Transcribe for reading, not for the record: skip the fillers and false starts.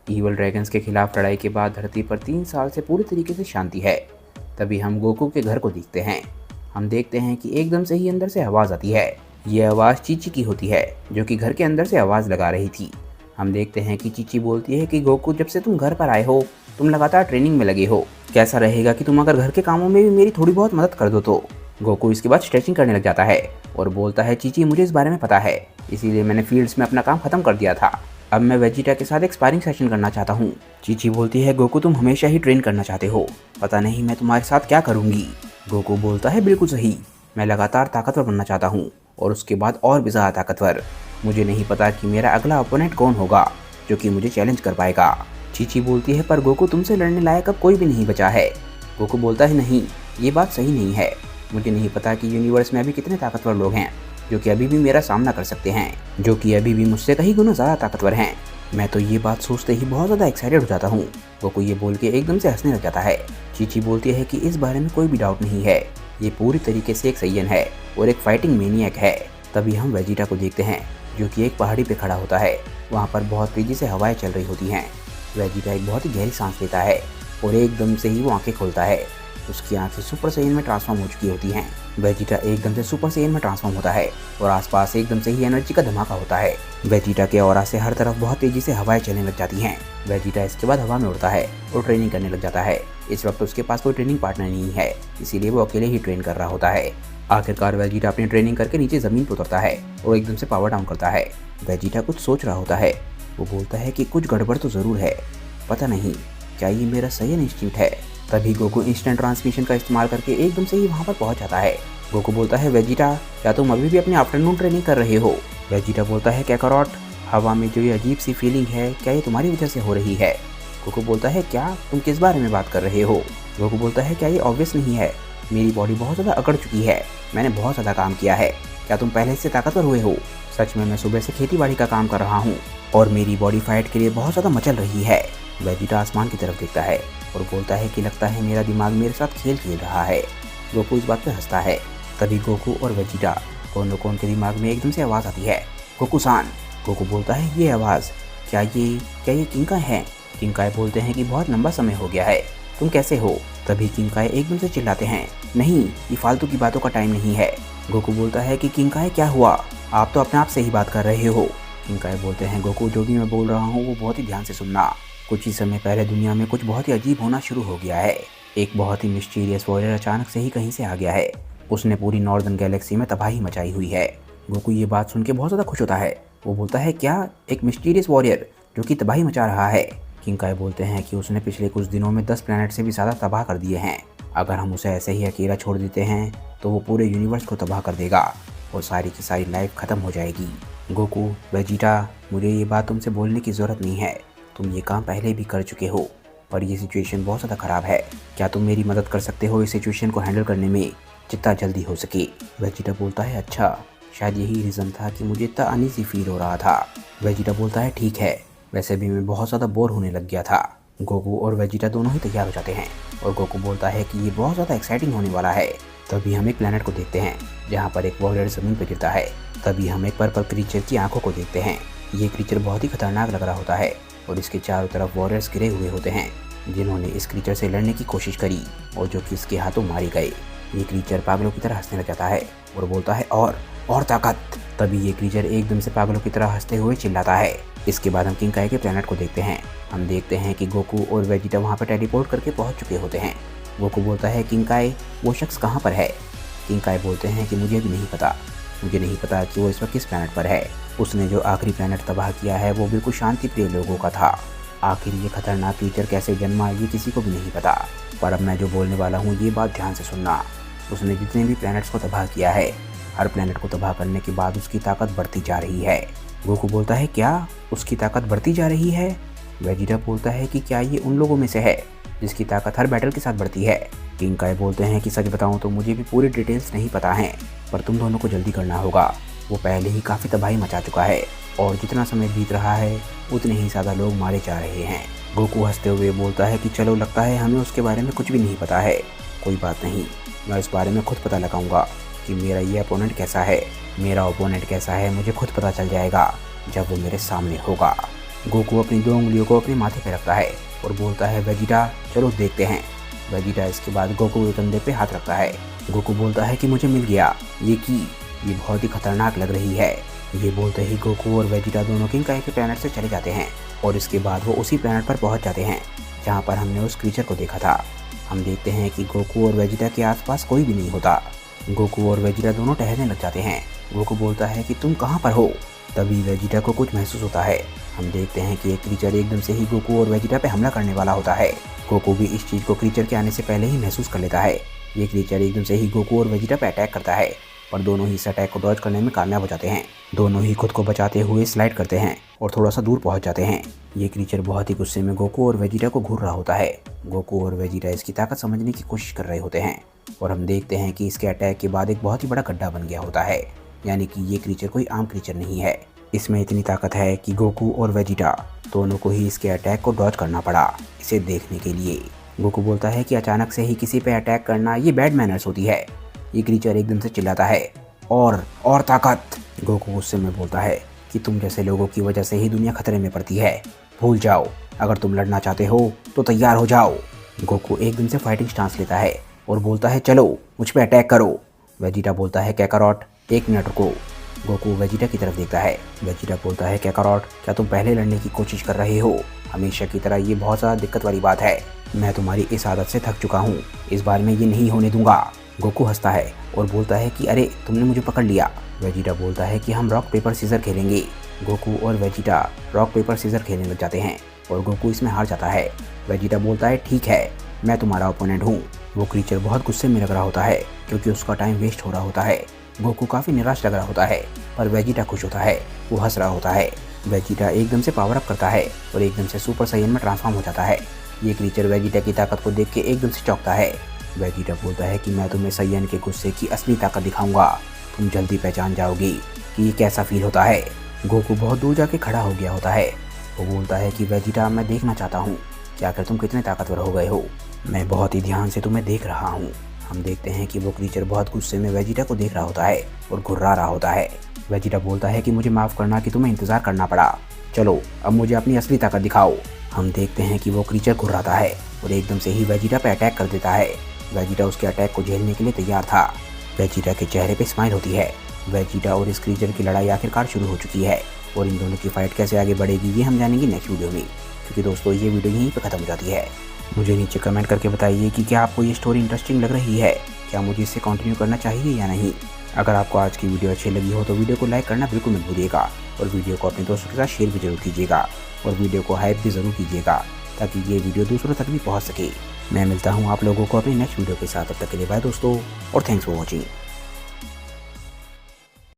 Evil dragons के खिलाफ लड़ाई के बाद धरती पर 3 साल से पूरी तरीके से शांति है। तभी हम गोकू के घर को देखते हैं। हम देखते हैं कि एकदम से ही अंदर से आवाज़ आती है। ये आवाज़ चीची की होती है, जो कि घर के अंदर से आवाज़ लगा रही थी। हम देखते हैं कि चीची बोलती है कि गोकू, जब से तुम घर पर आए हो तुम लगातार ट्रेनिंग में लगे हो। कैसा रहेगा कि तुम अगर घर के कामों में भी मेरी थोड़ी बहुत मदद कर दो तो। गोकू इसके बाद स्ट्रेचिंग करने लग जाता है और बोलता है, चीची मुझे इस बारे में पता है, इसीलिए मैंने फील्ड्स में अपना काम खत्म कर दिया था। अब मैं वेजिटा के साथ एक स्पारिंग सेशन करना चाहता हूँ। चीची बोलती है, गोकू तुम हमेशा ही ट्रेन करना चाहते हो, पता नहीं मैं तुम्हारे साथ क्या करूँगी। गोकू बोलता है, बिल्कुल सही, मैं लगातार ताकतवर बनना चाहता हूँ और उसके बाद और भी ज़्यादा ताकतवर। मुझे नहीं पता कि मेरा अगला ओपोनेंट कौन होगा जो कि मुझे चैलेंज कर पाएगा। चीची बोलती है, पर गोकू तुमसे लड़ने लायक अब कोई भी नहीं बचा है। गोकू बोलता है, नहीं, ये बात सही नहीं है। मुझे नहीं पता कि यूनिवर्स में अभी कितने ताकतवर लोग हैं जो कि अभी भी मेरा सामना कर सकते हैं, जो कि अभी भी मुझसे कहीं गुना ज़्यादा ताकतवर हैं। मैं तो ये बात सोचते ही बहुत ज़्यादा एक्साइटेड हो जाता हूँ। गोकू ये बोल के एकदम से हंसने लग जाता है। चीची बोलती है कि इस बारे में कोई भी डाउट नहीं है, ये पूरी तरीके से एक सैयन है और एक फाइटिंग मेनियक है। तभी हम वेजिटा को देखते हैं, जो कि एक पहाड़ी पे खड़ा होता है। वहाँ पर बहुत तेज़ी से हवाएं चल रही होती हैं। वेजिटा एक बहुत ही गहरी सांस लेता है और एकदम से ही वो आंखें खोलता है। उसकी आंखें सुपर सैयन में ट्रांसफॉर्म हो चुकी होती हैं। वेजिटा एकदम से सुपर सैयन में ट्रांसफॉर्म होता है और आसपास एकदम से ही एनर्जी का धमाका होता है। वेजिटा के ऑरा से हर तरफ बहुत तेजी से हवाएं चलने लग जाती हैं। वेजिटा इसके बाद हवा में उड़ता है और ट्रेनिंग करने लग जाता है। इस वक्त उसके पास कोई ट्रेनिंग पार्टनर नहीं है, इसीलिए वो अकेले ही ट्रेन कर रहा होता है। आखिरकार वेजिटा अपनी ट्रेनिंग करके नीचे ज़मीन पर उतरता है और एकदम से पावर डाउन करता है। वेजिटा कुछ सोच रहा होता है। वो बोलता है कि कुछ गड़बड़ तो ज़रूर है, पता नहीं क्या ये मेरा सैयन इंस्टिंक्ट है। तभी गोकू इंस्टेंट ट्रांसमिशन का इस्तेमाल करके एकदम से ही वहाँ पर पहुँच जाता है। गोकू बोलता है, वेजिटा क्या तुम अभी भी अपनी आफ्टरनून ट्रेनिंग कर रहे हो? वेजिटा बोलता है, कैकारोट, हवा में जो ये अजीब सी फीलिंग है, क्या ये तुम्हारी वजह से हो रही है? गोकू बोलता है, क्या तुम किस बारे में बात कर रहे हो? गोकू बोलता है, क्या ये ऑब्वियस नहीं है? मेरी बॉडी बहुत ज़्यादा अकड़ चुकी है, मैंने बहुत ज़्यादा काम किया है, क्या तुम पहले से ताकतवर हुए हो? सच में मैं सुबह से खेती बाड़ी का काम कर रहा हूँ और मेरी बॉडी फाइट के लिए बहुत ज़्यादा मचल रही है। वेजिटा आसमान की तरफ देखता है और बोलता है कि लगता है मेरा दिमाग मेरे साथ खेल खेल रहा है। गोकू इस बात पे हंसता है। तभी गोकू और वेजिटा दोनों को उनके दिमाग में एकदम से आवाज़ आती है, गोकू-सान। गोकू बोलता है, ये आवाज़ क्या ये किंकाई है? किंकाई बोलते हैं कि बहुत लंबा समय हो गया है, तुम कैसे हो? तभी किंकाई एकदम से चिल्लाते हैं, नहीं, ये फालतू की बातों का टाइम नहीं है। गोकू बोलता है कि किंकाई क्या हुआ, आप तो अपने आप से ही बात कर रहे हो। किंकाई बोलते हैं, गोकू जो भी मैं बोल रहा हूँ वो बहुत ही ध्यान से सुनना। कुछ ही समय पहले दुनिया में कुछ बहुत ही अजीब होना शुरू हो गया है। एक बहुत ही मिस्टीरियस वॉरियर अचानक से ही कहीं से आ गया है। उसने पूरी नॉर्दर्न गैलेक्सी में तबाही मचाई हुई है। गोकू ये बात सुन के बहुत ज़्यादा खुश होता है। वो बोलता है, क्या एक मिस्टीरियस वॉरियर जो कि तबाही मचा रहा है? किंकाई बोलते हैं कि उसने पिछले कुछ दिनों में 10 प्लैनेट से भी ज़्यादा तबाह कर दिए हैं। अगर हम उसे ऐसे ही अकेला छोड़ देते हैं तो वो पूरे यूनिवर्स को तबाह कर देगा और सारी की सारी लाइफ ख़त्म हो जाएगी। गोकू, वेजिटा, मुझे ये बात तुमसे बोलने की ज़रूरत नहीं है, तुम ये काम पहले भी कर चुके हो और ये सिचुएशन बहुत ज़्यादा ख़राब है। क्या तुम मेरी मदद कर सकते हो इस सिचुएशन को हैंडल करने में जितना जल्दी हो सके? वेजिटा बोलता है, अच्छा, शायद यही रीज़न था कि मुझे इतना अनईजी फील हो रहा था। वेजिटा बोलता है, ठीक है, वैसे भी मैं बहुत ज़्यादा बोर होने लग गया था। गोकू और वेजिटा दोनों ही तैयार हो जाते हैं और गोकू बोलता है कि ये बहुत ज़्यादा एक्साइटिंग होने वाला है। तभी हम एक प्लैनेट को देखते हैं जहाँ पर एक वॉरियर ज़मीन पर गिरता है। तभी हम एक पर्पल क्रीचर की आंखों को देखते हैं। ये क्रीचर बहुत ही खतरनाक लग रहा होता है और इसके चारों तरफ वॉरियर्स गिरे हुए होते हैं जिन्होंने इस क्रीचर से लड़ने की कोशिश करी और जो कि इसके हाथों मारे गए। ये क्रीचर पागलों की तरह हंसने लग जाता है और बोलता है, और ताकत। तभी ये क्रीचर एकदम से पागलों की तरह हंसते हुए चिल्लाता है। इसके बाद हम किंकाई के प्लैनेट को देखते हैं। हम देखते हैं कि गोकू और वेजिटा वहाँ पर टेलीपोर्ट करके पहुँच चुके होते हैं। गोकू बोलता है, किंकाई, वो शख्स कहाँ पर है? किंकाई बोलते हैं कि मुझे भी नहीं पता, मुझे नहीं पता कि वो इस वक्त किस प्लैनेट पर है। उसने जो आखिरी प्लैनेट तबाह किया है वो बिल्कुल शांति प्रिय लोगों का था। आखिर ये खतरनाक क्रीचर कैसे जन्मा ये किसी को भी नहीं पता। पर अब मैं जो बोलने वाला हूँ ये बात ध्यान से सुनना। उसने जितने भी प्लैनेट्स को तबाह किया है, हर प्लैनेट को तबाह करने के बाद उसकी ताकत बढ़ती जा रही है। गोकू बोलता है, क्या उसकी ताकत बढ़ती जा रही है? वेजिटा बोलता है कि क्या ये उन लोगों में से है जिसकी ताकत हर बैटल के साथ बढ़ती है? किंकाई बोलते हैं कि सच बताऊं तो मुझे भी पूरी डिटेल्स नहीं पता है, पर तुम दोनों को जल्दी करना होगा। वो पहले ही काफ़ी तबाही मचा चुका है और जितना समय बीत रहा है उतने ही ज़्यादा लोग मारे जा रहे हैं। गोकू हंसते हुए बोलता है कि चलो, लगता है हमें उसके बारे में कुछ भी नहीं पता है। कोई बात नहीं, मैं इस बारे में खुद पता लगाऊंगा कि मेरा ये अपोनेंट कैसा है। मेरा ओपोनेंट कैसा है मुझे खुद पता चल जाएगा जब वो मेरे सामने होगा। गोकू अपनी 2 उंगलियों को अपने माथे पे रखता है और बोलता है वेजिटा चलो देखते हैं। वेजिटा इसके बाद गोकू के कंधे पे हाथ रखता है। गोकू बोलता है कि मुझे मिल गया ये की, ये बहुत ही खतरनाक लग रही है। ये बोलते ही गोकू और वेजिटा दोनों किंकाई के प्लेनेट से चले जाते हैं और इसके बाद वो उसी प्लेनेट पर पहुंच जाते हैं जहां पर हमने उस क्रीचर को देखा था। हम देखते हैं कि गोकू और वेजिटा के आसपास कोई भी नहीं होता। गोकू और वेजिटा दोनों टहलने लग जाते हैं। गोकू बोलता है कि तुम कहाँ पर हो। तभी वेजिटा को कुछ महसूस होता है। हम देखते हैं कि एक क्रीचर एकदम से ही गोकू और वेजिटा पे हमला करने वाला होता है। गोकू भी इस चीज़ को क्रीचर के आने से पहले ही महसूस कर लेता है। ये क्रीचर एकदम से ही गोकू और वेजिटा पे अटैक करता है, पर दोनों ही इस अटैक को डॉज करने में कामयाब हो जाते हैं। दोनों ही खुद को बचाते हुए स्लाइड करते हैं और थोड़ा सा दूर पहुंच जाते हैं। ये क्रीचर बहुत ही गुस्से में गोकू और वेजिटा को घूर रहा होता है। गोकू और वेजिटा इसकी ताकत समझने की कोशिश कर रहे होते हैं और हम देखते हैं कि इसके अटैक के बाद एक बहुत ही बड़ा गड्ढा बन गया होता है। यानी कि ये क्रीचर कोई आम क्रीचर नहीं है। इसमें इतनी ताकत है कि गोकू और वेजिटा दोनों को ही इसके अटैक को डॉज करना पड़ा इसे देखने के लिए। गोकू बोलता है कि अचानक से ही किसी पे अटैक करना ये बैड मैनर्स होती है। ये क्रीचर एकदम से चिल्लाता है और ताकत। गोकू गुस्से में बोलता है कि तुम जैसे लोगों की वजह से ही दुनिया खतरे में पड़ती है, भूल जाओ, अगर तुम लड़ना चाहते हो तो तैयार हो जाओ। गोकू एकदम से फाइटिंग स्टांस लेता है और बोलता है चलो मुझ पे अटैक करो। वेजिटा बोलता है कैकारोट 1 मिनट रुको। गोकू वेजिटा की तरफ देखता है। वेजिटा बोलता है कैकारोट क्या तुम पहले लड़ने की कोशिश कर रहे हो? हमेशा की तरह ये बहुत ज़्यादा दिक्कत वाली बात है। मैं तुम्हारी इस आदत से थक चुका हूँ, इस बार मैं ये नहीं होने दूंगा। गोकू हंसता है और बोलता है कि अरे तुमने मुझे पकड़ लिया। वेजिटा बोलता है कि हम रॉक पेपर सीजर खेलेंगे। गोकू और वेजिटा रॉक पेपर सीजर खेलने लग जाते हैं और गोकू इसमें हार जाता है। वेजिटा बोलता है ठीक है, मैं तुम्हारा ओपोनेंट हूँ। वो क्रीचर बहुत गुस्से में लग रहा होता है क्योंकि उसका टाइम वेस्ट हो रहा होता है। गोकू काफ़ी निराश लग रहा होता है पर वेजिटा खुश होता है, वो हंस रहा होता है। वेजिटा एकदम से पावर अप करता है और एकदम से सुपर साइयन में ट्रांसफॉर्म हो जाता है। ये क्रीचर वेजिटा की ताकत को देख के एकदम से चौंकता है। वेजिटा बोलता है कि मैं तुम्हें साइयन के गुस्से की असली ताकत दिखाऊंगा, तुम जल्दी पहचान जाओगी कि ये कैसा फील होता है। गोकू बहुत दूर जाके खड़ा हो गया होता है। वो बोलता है कि वेजिटा मैं देखना चाहता हूँ कि आखिर तुम कितने ताकतवर हो गए हो, मैं बहुत ही ध्यान से तुम्हें देख रहा हूँ। हम देखते हैं कि वो क्रीचर बहुत गुस्से में वेजिटा को देख रहा होता है और घुर्रा रहा होता है। वेजिटा बोलता है कि मुझे माफ़ करना कि तुम्हें इंतज़ार करना पड़ा, चलो अब मुझे अपनी असली ताकत दिखाओ। हम देखते हैं कि वो क्रीचर घुर्राता है और एकदम से ही वेजिटा पे अटैक कर देता है। वेजिटा उसके अटैक को झेलने के लिए तैयार था। वेजिटा के चेहरे पे स्माइल होती है। वेजिटा और इस क्रीचर की लड़ाई आखिरकार शुरू हो चुकी है और इन दोनों की फाइट कैसे आगे बढ़ेगी ये हम जानेंगे नेक्स्ट वीडियो में, क्योंकि दोस्तों ये वीडियो यहीं पे ख़त्म हो जाती है। मुझे नीचे कमेंट करके बताइए कि क्या आपको ये स्टोरी इंटरेस्टिंग लग रही है, क्या मुझे इसे कंटिन्यू करना चाहिए या नहीं। अगर आपको आज की वीडियो अच्छी लगी हो तो वीडियो को लाइक करना बिल्कुल मत भूलिएगा और वीडियो को अपने दोस्तों के साथ शेयर भी जरूर कीजिएगा और वीडियो को हाइप भी ज़रूर कीजिएगा ताकि ये वीडियो दूसरों तक भी पहुँच सके। मैं मिलता हूँ आप लोगों को अपने नेक्स्ट वीडियो के साथ, तब तक के लिए बाय दोस्तों और थैंक्स फॉर वॉचिंग।